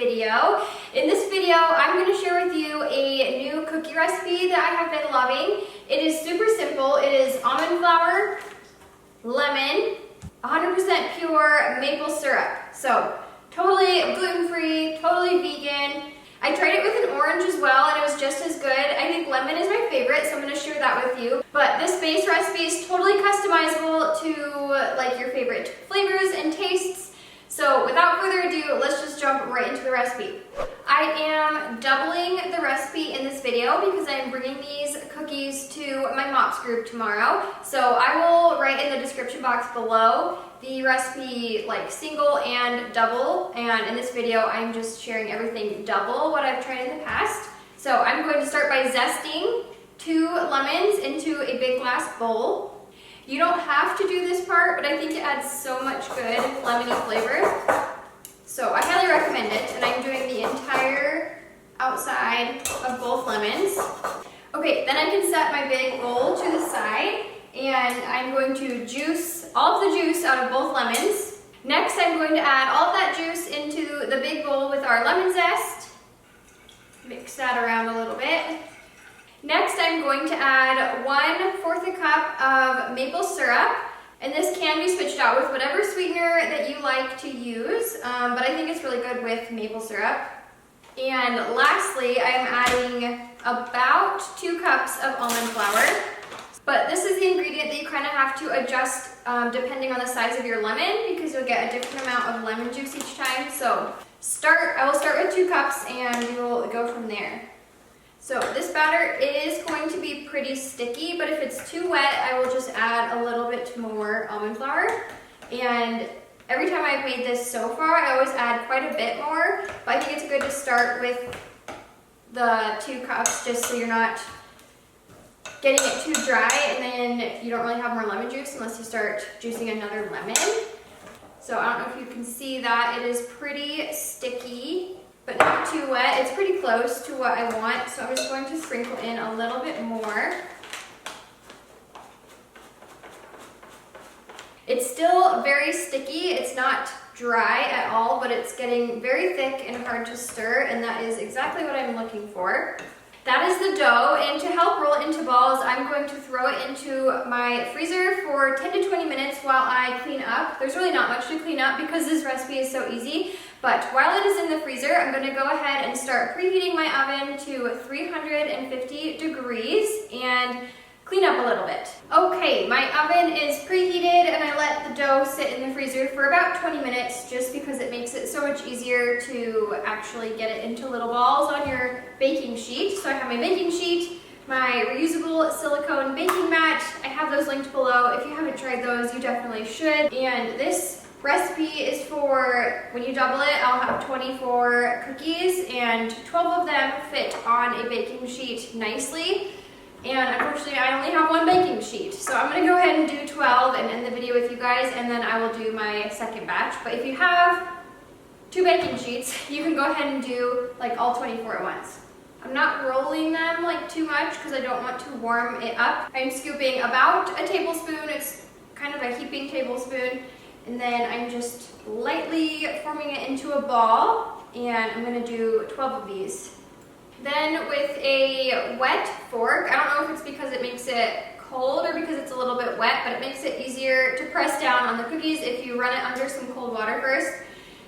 video. In this video, I'm going to share with you a new cookie recipe that I have been loving. It is super simple. It is almond flour, lemon, 100% pure maple syrup. So totally gluten-free, totally vegan. I tried it with an orange as well and it was just as good. I think lemon is my favorite, so I'm going to share that with you. But this base recipe is totally customizable to like your favorite flavors and tastes. So without further ado, let's just jump right into the recipe. I am doubling the recipe in this video because I'm bringing these cookies to my MOPS group tomorrow. So I will write in the description box below the recipe like single and double, and in this video I'm just sharing everything double what I've tried in the past. So I'm going to start by zesting 2 lemons into a big glass bowl. You don't have to do this part, but I think it adds so much good lemony flavor. So I highly recommend it, and I'm doing the entire outside of both lemons. Okay, then I can set my big bowl to the side, and I'm going to juice all of the juice out of both lemons. Next, I'm going to add all of that juice into the big bowl with our lemon zest. Mix that around a little bit. Next, I'm going to add 1/4 cup of maple syrup, and this can be switched out with whatever sweetener that you like to use, but I think it's really good with maple syrup. And lastly, I'm adding about 2 cups of almond flour. But this is the ingredient that you kind of have to adjust depending on the size of your lemon, because you'll get a different amount of lemon juice each time. So I will start with 2 cups and we will go from there. So this batter is going to be pretty sticky, but if it's too wet, I will just add a little bit more almond flour. And every time I've made this so far, I always add quite a bit more, but I think it's good to start with the 2 cups just so you're not getting it too dry and then you don't really have more lemon juice unless you start juicing another lemon. So I don't know if you can see that. It is pretty sticky, but not too wet. It's pretty close to what I want, so I'm just going to sprinkle in a little bit more. It's still very sticky. It's not dry at all, but it's getting very thick and hard to stir, and that is exactly what I'm looking for. That is the dough, and to help roll it into balls, I'm going to throw it into my freezer for 10 to 20 minutes while I clean up. There's really not much to clean up because this recipe is so easy, but while it is in the freezer, I'm going to go ahead and start preheating my oven to 350 degrees and clean up a little bit. Okay, my oven is preheated and I let the dough sit in the freezer for about 20 minutes just because it makes it so much easier to actually get it into little balls on your baking sheet. So I have my baking sheet, my reusable silicone baking mat. I have those linked below. If you haven't tried those, you definitely should. And this recipe is for, when you double it, I'll have 24 cookies and 12 of them fit on a baking sheet nicely. And unfortunately, I only have 1 baking sheet. So I'm gonna go ahead and do 12 and end the video with you guys, and then I will do my second batch. But if you have 2 baking sheets, you can go ahead and do like all 24 at once. I'm not rolling them like too much because I don't want to warm it up. I'm scooping about a tablespoon. It's kind of a heaping tablespoon. And then I'm just lightly forming it into a ball, and I'm gonna do 12 of these. Then with a wet fork, I don't know if it's because it makes it cold or because it's a little bit wet, but it makes it easier to press down on the cookies if you run it under some cold water first.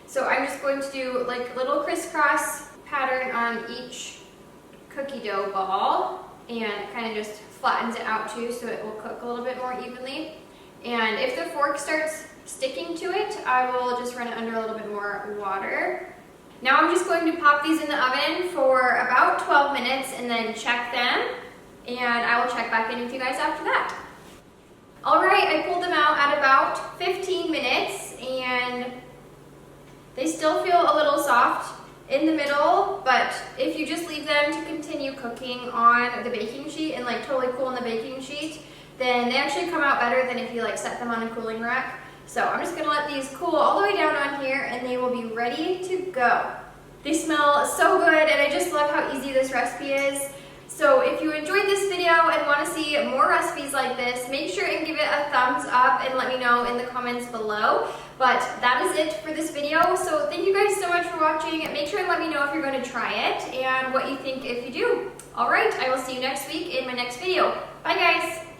So I'm just going to do like a little crisscross pattern on each cookie dough ball, and it kind of just flattens it out too so it will cook a little bit more evenly. And if the fork starts sticking to it, I will just run it under a little bit more water. Now I'm just going to pop these in the oven for about 12 minutes and then check them, and I will check back in with you guys after that. Alright, I pulled them out at about 15 minutes and they still feel a little soft in the middle, but if you just leave them to continue cooking on the baking sheet and like totally cool on the baking sheet, then they actually come out better than if you like set them on a cooling rack. So I'm just going to let these cool all the way down on here and they will be ready to go. They smell so good and I just love how easy this recipe is. So if you enjoyed this video and want to see more recipes like this, make sure and give it a thumbs up and let me know in the comments below. But that is it for this video. So thank you guys so much for watching. watching. Make sure and let me know if you're going to try it and what you think if you do. All right, I will see you next week in my next video. Bye, guys.